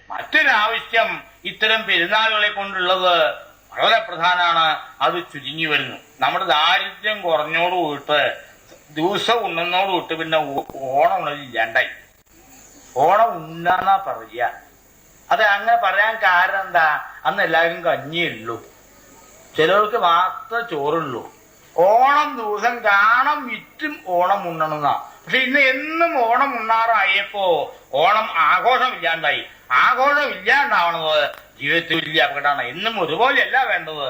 മറ്റൊരാവശ്യം ഇത്തരം പെരുന്നാളുകളെ കൊണ്ടുള്ളത് വളരെ പ്രധാനമാണ്. അത് ചുരുങ്ങി വരുന്നു. നമ്മുടെ ദാരിദ്ര്യം കുറഞ്ഞോട് പോയിട്ട് ദിവസം ഉണ്ണുന്നോട് വിട്ട് പിന്നെ ഓണം ഉണലില്ലാണ്ടായി. ഓണം ഉണ്ണാന്നാ പറയുക. അത് അങ്ങനെ പറയാൻ കാരണം എന്താ? അന്ന് എല്ലാവരും കഞ്ഞിയുള്ളൂ, ചിലർക്ക് മാത്രമേ ചോറുള്ളൂ. ഓണം ദിവസം കാണം വിറ്റും ഓണം ഉണ്ണണമെന്നാ. പക്ഷെ ഇന്ന് എന്നും ഓണം ഉണ്ണാറായപ്പോ ഓണം ആഘോഷമില്ലാണ്ടായി. ആഘോഷം ഇല്ലാണ്ടാവണത് ജീവിതത്തിൽ വലിയ അപകടമാണ്. എന്നും ഒരുപോലെയല്ല വേണ്ടത്.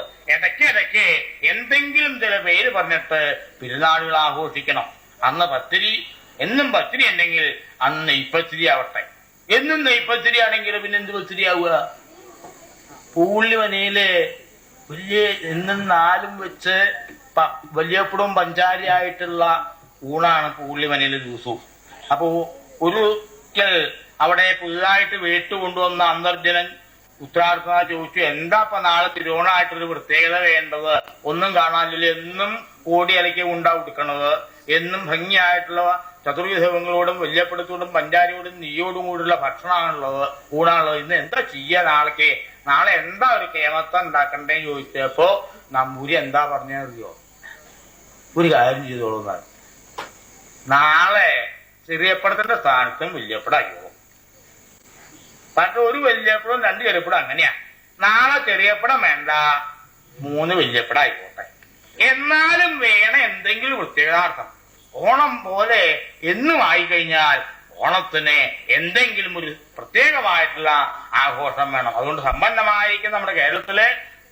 ഇടയ്ക്ക് എന്തെങ്കിലും ചില പേര് പറഞ്ഞിട്ട് പെരുന്നാളുകൾ ആഘോഷിക്കണം. അന്ന് പത്തിരി, എന്നും പത്തിരി ഉണ്ടെങ്കിൽ അന്ന് നെയ്പത്തിരി ആവട്ടെ. എന്നും നെയ്പത്തിരി ആണെങ്കിൽ പിന്നെ എന്ത് പത്തിരിയാവുക? പൂള്ളിമനയില് വലിയ എന്നും നാലും വെച്ച് വലിയപ്പുറം പഞ്ചാരിയായിട്ടുള്ള ഊണാണ് പൂള്ളിമനയിലെ ദിവസവും. അപ്പോ ഒരിക്കൽ അവിടെ പുതുതായിട്ട് വേട്ട് കൊണ്ടുവന്ന അന്തർജനൻ ഉത്തരാർത്ഥന ചോദിച്ചു, എന്താ ഇപ്പൊ നാളെ തിരുവോണമായിട്ടൊരു പ്രത്യേകത വേണ്ടത്? ഒന്നും കാണാനില്ല, എന്നും കോടിയിലയ്ക്ക് ഉണ്ടാ കൊടുക്കണത്, എന്നും ഭംഗിയായിട്ടുള്ള ചതുർവിധങ്ങളോടും വല്യപ്പടത്തോടും പഞ്ചാരിയോടും നെയ്യോടും കൂടിയുള്ള ഭക്ഷണമാണുള്ളത്, ഊണാണുള്ളത്. ഇന്ന് എന്താ ചെയ്യാ? നാളെ എന്താ ഒരു കേമത്തം ഉണ്ടാക്കണ്ടേന്ന് ചോദിച്ചപ്പോ നമ്പൂരി എന്താ പറഞ്ഞറിയോ? ഒരു കാര്യം ചെയ്തോളൂ, നാളെ ചെറിയപ്പടത്തിന്റെ സ്ഥാനത്തും വല്യപ്പടായോ. പക്ഷെ ഒരു വല്യപ്പടം 2 ചെറിയപ്പടം അങ്ങനെയാ. നാളെ ചെറിയപ്പടം വേണ്ട, 3 വല്യപ്പടം ആയിക്കോട്ടെ. എന്നാലും വേണം എന്തെങ്കിലും പ്രത്യേകതാർത്ഥം. ഓണം പോലെ എന്നും ആയിക്കഴിഞ്ഞാൽ ഓണത്തിന് എന്തെങ്കിലും ഒരു പ്രത്യേകമായിട്ടുള്ള ആഘോഷം വേണം. അതുകൊണ്ട് സമ്പന്നമായിരിക്കും നമ്മുടെ കേരളത്തിലെ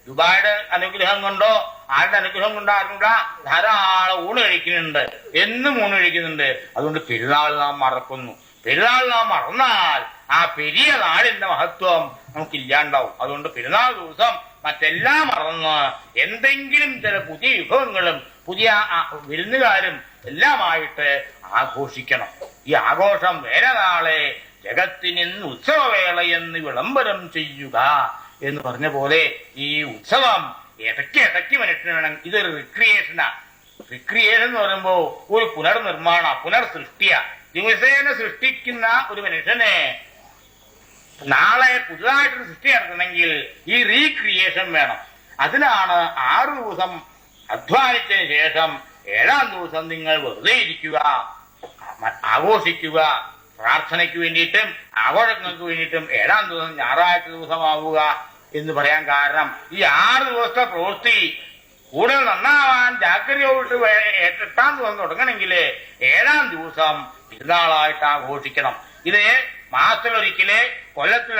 ദുബായിയുടെ അനുഗ്രഹം കൊണ്ടോ ആരുടെ അനുഗ്രഹം കൊണ്ടോ അറിഞ്ഞൂടാ, ധാരാളം ഊണ് കഴിക്കുന്നുണ്ട്, എന്നും ഊണ് കഴിക്കുന്നുണ്ട്. അതുകൊണ്ട് പെരുന്നാൾ നാം മറക്കുന്നു. പെരുന്നാൾ നാം മറന്നാൽ ആ പെരിയ നാടിന്റെ മഹത്വം നമുക്കില്ലാണ്ടാവും. അതുകൊണ്ട് പെരുന്നാൾ ദിവസം മറ്റെല്ലാം മറന്ന് എന്തെങ്കിലും ചില പുതിയ വിഭവങ്ങളും പുതിയ വിരുന്നുകാരും എല്ലാമായിട്ട് ആഘോഷിക്കണം. ഈ ആഘോഷം വേറെ നാളെ ജഗത്തിനിന്ന് ഉത്സവവേളയെന്ന് വിളംബരം ചെയ്യുക എന്ന് പറഞ്ഞ പോലെ ഈ ഉത്സവം ഇടയ്ക്ക് മനുഷ്യന് വേണം. ഇതൊരു റിക്രിയേഷനാ. റിക്രിയേഷൻ എന്ന് പറയുമ്പോ ഒരു പുനർനിർമ്മാണ, പുനർസൃഷ്ടിയ. ദിവസേന സൃഷ്ടിക്കുന്ന ഒരു മനുഷ്യനെ നാളെ പുതുതായിട്ടൊരു സൃഷ്ടി നടത്തണമെങ്കിൽ ഈ റീക്രിയേഷൻ വേണം. അതിനാണ് 6 ദിവസം അധ്വാനിച്ചതിന് ശേഷം 7ാം ദിവസം നിങ്ങൾ വെറുതെ ഇരിക്കുക, ആഘോഷിക്കുക. പ്രാർത്ഥനയ്ക്ക് വേണ്ടിയിട്ടും ആഘോഷങ്ങൾക്ക് വേണ്ടിയിട്ടും 7ാം ദിവസം ഞായറാഴ്ച ദിവസമാവുക എന്ന് പറയാൻ കാരണം ഈ 6 ദിവസത്തെ പ്രവൃത്തി കൂടുതൽ നന്നാവാൻ ജാഗ്രതയോട്ട് 8ാം ദിവസം തുടങ്ങണമെങ്കിൽ 7ാം ദിവസം പെരുന്നാളായിട്ട് ആഘോഷിക്കണം. ഇത് മാസത്തിലൊരിക്കല്, കൊല്ലത്തിൽ